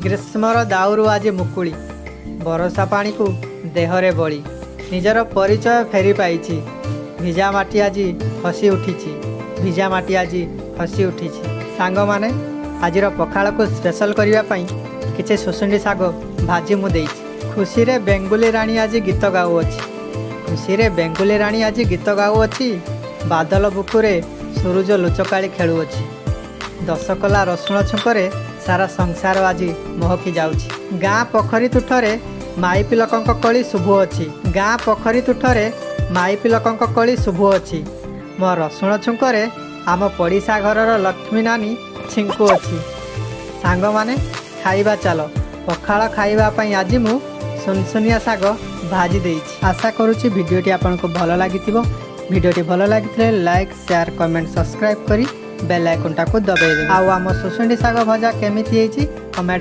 ग्रीष्मर दाउरू आज मुकुली बरसा पानी को देहरे बड़ी निजर परिचय फेरी पाई भिजा माटी आज हसी उठी भिजा माटी आज हसी उठी सांग माने आजिर पखाल को स्पेशल करने किसी सुसुंडी शाग भाजी मुझे खुशी रे बेंगुली राणी आज गीत गाऊँच खुशी रे बेंगुली राणी आज गीत गाऊँच बादल बुकुरे सूरज लुचकाली खेलुअछि दशकला रसुण छुंकरे सारा संसार आज महकी जाउछि गाँ पोखरी तुठरे माई पिलकंक कली शुभु अछि गाँ पोखरी तुठरे माई पिलकंक कली शुभु अछि मो रसुण छुंकरे आम पड़िशा घरर लक्ष्मी नानी छिंकु अछि सांग माने खाइबा चलो पखाल खाइबा पई आज मु सुनसुनिया शाग भाजी देइछि आशा करूछि वीडियोटी आपनको भलो लागिथिबो वीडियोटी भलो लागिथिले लाइक शेयर कमेंट सब्सक्राइब करी बेल आइकन टाको दबाई देबे आउ आम सुसुंडी शाग भजा केमिति हेछि कमेंट